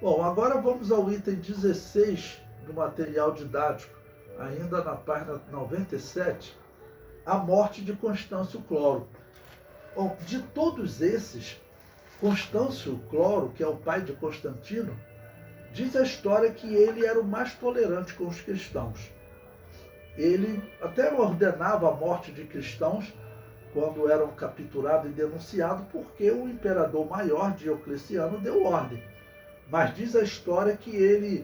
Bom, agora vamos ao item 16 do material didático, ainda na página 97, a morte de Constâncio Cloro. Bom, de todos esses, Constâncio Cloro, que é o pai de Constantino, diz a história que ele era o mais tolerante com os cristãos. Ele até ordenava a morte de cristãos quando eram capturados e denunciados, porque o imperador maior, Diocleciano, deu ordem. Mas diz a história que ele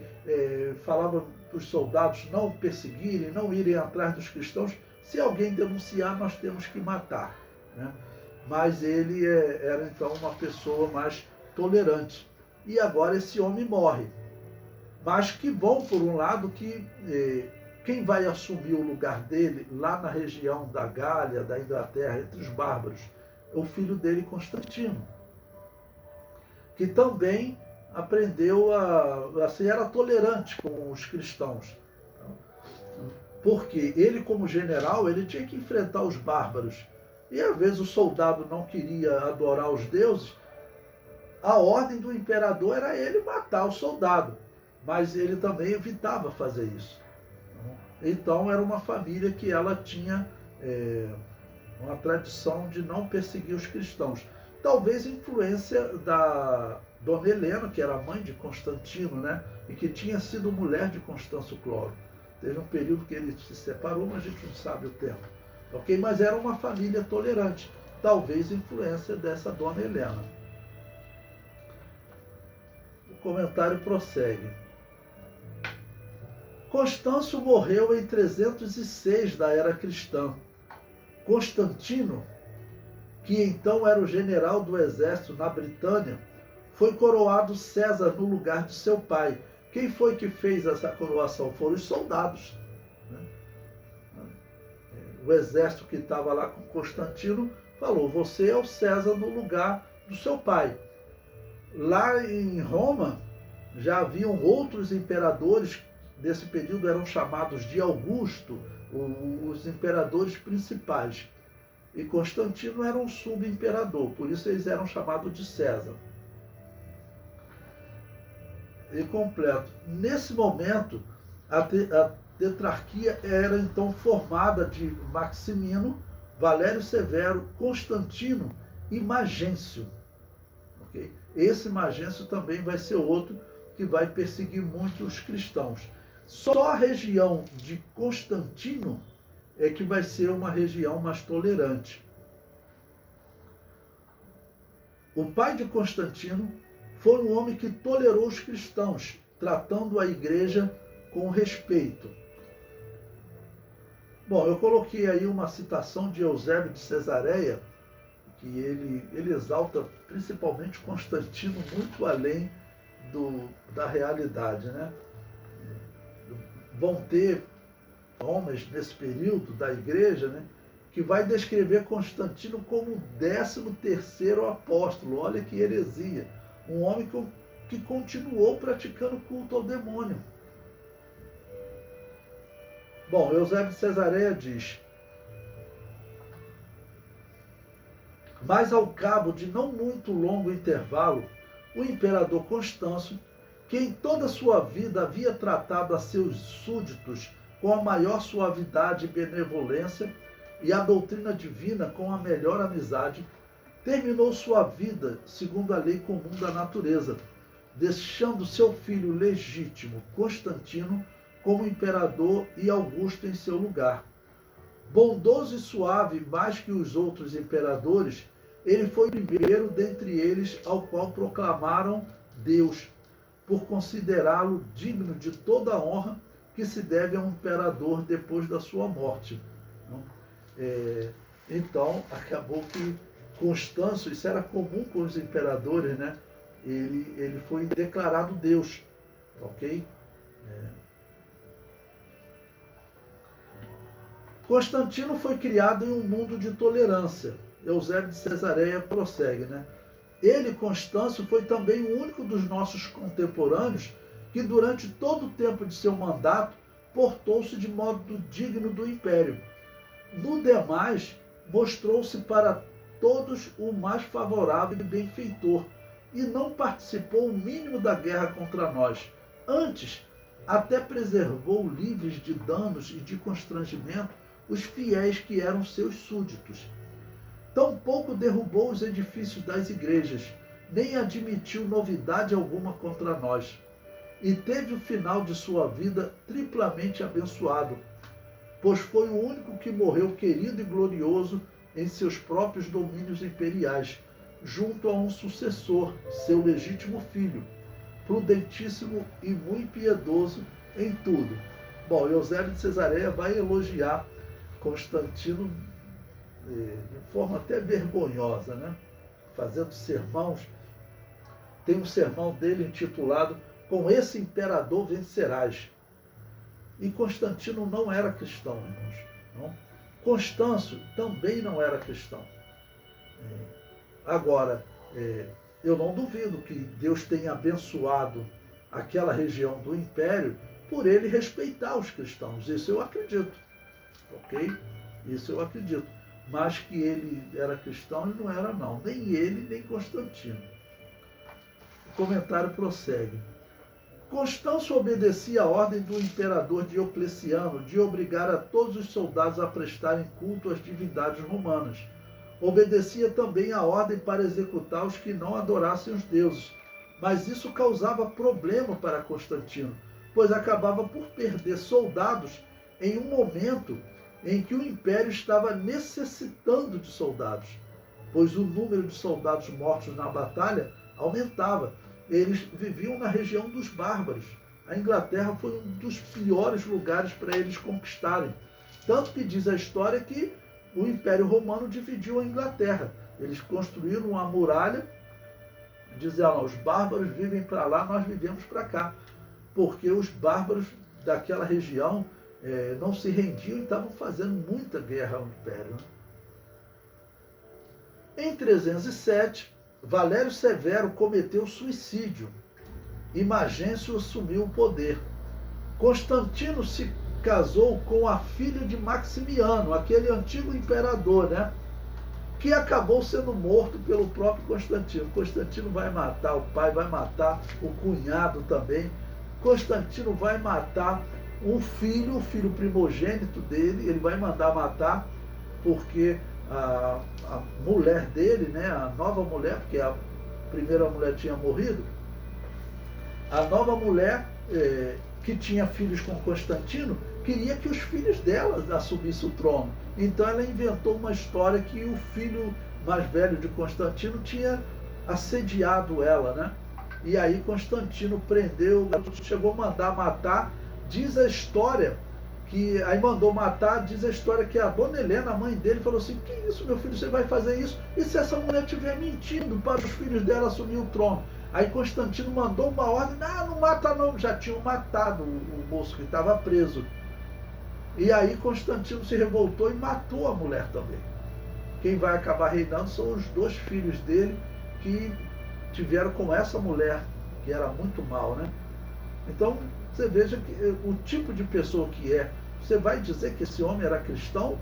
falava para os soldados não perseguirem, não irem atrás dos cristãos. Se alguém denunciar, nós temos que matar, né? Mas ele era então uma pessoa mais tolerante. E agora esse homem morre. Mas que bom, por um lado, que quem vai assumir o lugar dele lá na região da Gália, da Inglaterra, entre os bárbaros, é o filho dele, Constantino, que também aprendeu assim, era tolerante com os cristãos. Porque ele, como general, ele tinha que enfrentar os bárbaros. E às vezes o soldado não queria adorar os deuses, a ordem do imperador era ele matar o soldado. Mas ele também evitava fazer isso. Então era uma família que ela tinha uma tradição de não perseguir os cristãos. Talvez influência da Dona Helena, que era mãe de Constantino, né? E que tinha sido mulher de Constâncio Cloro. Teve um período que ele se separou, mas a gente não sabe o tempo. Ok? Mas era uma família tolerante. Talvez influência dessa Dona Helena. O comentário prossegue. Constâncio morreu em 306 da era cristã. Constantino, que então era o general do exército na Britânia, foi coroado César no lugar de seu pai. Quem foi que fez essa coroação? Foram os soldados. O exército que estava lá com Constantino falou: você é o César no lugar do seu pai. Lá em Roma já haviam outros imperadores. Desse período eram chamados de Augusto, os imperadores principais. E Constantino era um subimperador, por isso eles eram chamados de César. E completo. Nesse momento, a tetrarquia era então formada de Maximino, Valério Severo, Constantino e Magêncio. Okay? Esse Magêncio também vai ser outro que vai perseguir muito os cristãos. Só a região de Constantino é que vai ser uma região mais tolerante. O pai de Constantino foi um homem que tolerou os cristãos, tratando a igreja com respeito. Bom, eu coloquei aí uma citação de Eusébio de Cesareia, que ele exalta principalmente Constantino muito além da realidade, né? Vão ter homens nesse período da igreja, né, que vai descrever Constantino como o 13º apóstolo. Olha que heresia. Um homem que continuou praticando culto ao demônio. Bom, Eusébio de Cesareia diz: mas ao cabo de não muito longo intervalo, o imperador Constâncio, que em toda a sua vida havia tratado a seus súditos com a maior suavidade e benevolência, e a doutrina divina com a melhor amizade, terminou sua vida segundo a lei comum da natureza, deixando seu filho legítimo, Constantino, como imperador e Augusto em seu lugar. Bondoso e suave mais que os outros imperadores, ele foi o primeiro dentre eles ao qual proclamaram Deus, por considerá-lo digno de toda a honra que se deve a um imperador depois da sua morte. Então, acabou que Constâncio, isso era comum com os imperadores, né? Ele foi declarado Deus, ok? Constantino foi criado em um mundo de tolerância. Eusébio de Cesareia prossegue, né? Ele, Constâncio, foi também o único dos nossos contemporâneos que durante todo o tempo de seu mandato portou-se de modo digno do império. No demais, mostrou-se para todos o mais favorável e benfeitor, e não participou o mínimo da guerra contra nós. Antes, até preservou livres de danos e de constrangimento os fiéis que eram seus súditos. Tampouco derrubou os edifícios das igrejas, nem admitiu novidade alguma contra nós. E teve o final de sua vida triplamente abençoado, pois foi o único que morreu querido e glorioso em seus próprios domínios imperiais, junto a um sucessor, seu legítimo filho, prudentíssimo e muito piedoso em tudo. Bom, Eusébio de Cesareia vai elogiar Constantino de forma até vergonhosa, né? Fazendo sermões. Tem um sermão dele intitulado "Com esse imperador vencerás". E Constantino não era cristão, irmãos. Não? Constâncio também não era cristão. Agora, eu não duvido que Deus tenha abençoado aquela região do império por ele respeitar os cristãos. Isso eu acredito. Ok? Isso eu acredito. Mas que ele era cristão, ele não era não. Nem ele, nem Constantino. O comentário prossegue. Constâncio obedecia a ordem do imperador Diocleciano de obrigar a todos os soldados a prestarem culto às divindades romanas. Obedecia também a ordem para executar os que não adorassem os deuses. Mas isso causava problema para Constantino, pois acabava por perder soldados em um momento em que o império estava necessitando de soldados, pois o número de soldados mortos na batalha aumentava. Eles viviam na região dos bárbaros. A Inglaterra foi um dos piores lugares para eles conquistarem. Tanto que diz a história que o Império Romano dividiu a Inglaterra. Eles construíram uma muralha, dizendo, os bárbaros vivem para lá, nós vivemos para cá. Porque os bárbaros daquela região não se rendiam e estavam fazendo muita guerra ao Império. Em 307, Valério Severo cometeu suicídio e Magêncio assumiu o poder. Constantino se casou com a filha de Maximiano, aquele antigo imperador, né? Que acabou sendo morto pelo próprio Constantino. Constantino vai matar o pai, vai matar o cunhado também. Constantino vai matar um filho, o filho primogênito dele, ele vai mandar matar, porque a mulher dele, né, a nova mulher, porque a primeira mulher tinha morrido, a nova mulher, que tinha filhos com Constantino, queria que os filhos dela assumissem o trono. Então ela inventou uma história que o filho mais velho de Constantino tinha assediado ela, né? E aí Constantino prendeu, chegou a mandar matar. Diz a história que aí mandou matar, diz a história que a dona Helena, a mãe dele, falou assim, que isso, meu filho, você vai fazer isso? E se essa mulher estiver mentindo para os filhos dela assumir o trono? Aí Constantino mandou uma ordem, não mata não, já tinham matado o moço que estava preso. E aí Constantino se revoltou e matou a mulher também. Quem vai acabar reinando são os dois filhos dele que tiveram com essa mulher, que era muito mal, né? Então, você veja que o tipo de pessoa que é. Você vai dizer que esse homem era cristão?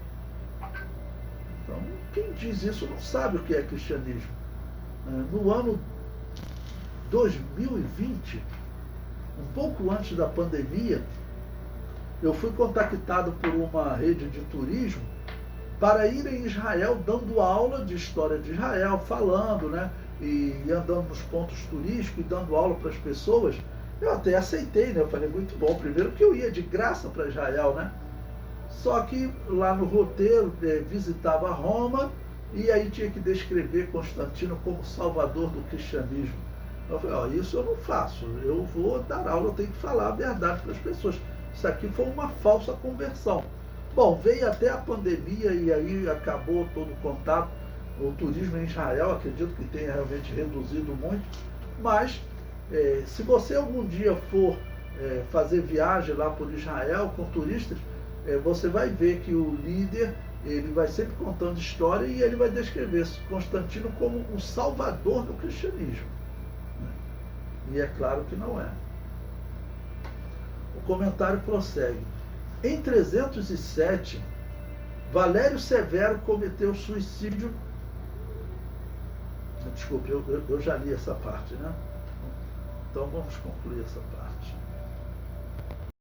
Então, quem diz isso não sabe o que é cristianismo. No ano 2020, um pouco antes da pandemia, eu fui contactado por uma rede de turismo para ir em Israel dando aula de história de Israel, falando, né? E andando nos pontos turísticos e dando aula para as pessoas. Eu até aceitei, né? Eu falei, muito bom. Primeiro que eu ia de graça para Israel, né? Só que lá no roteiro visitava Roma e aí tinha que descrever Constantino como salvador do cristianismo. Eu falei, isso eu não faço. Eu vou dar aula, eu tenho que falar a verdade para as pessoas. Isso aqui foi uma falsa conversão. Bom, veio até a pandemia e aí acabou todo o contato. O turismo em Israel, acredito que tenha realmente reduzido muito, mas se você algum dia for fazer viagem lá por Israel com turistas, você vai ver que o líder, ele vai sempre contando história e ele vai descrever Constantino como o salvador do cristianismo. E é claro que não é. O comentário prossegue. Em 307, Valério Severo cometeu suicídio Desculpe, eu já li essa parte, né? Então vamos concluir essa parte.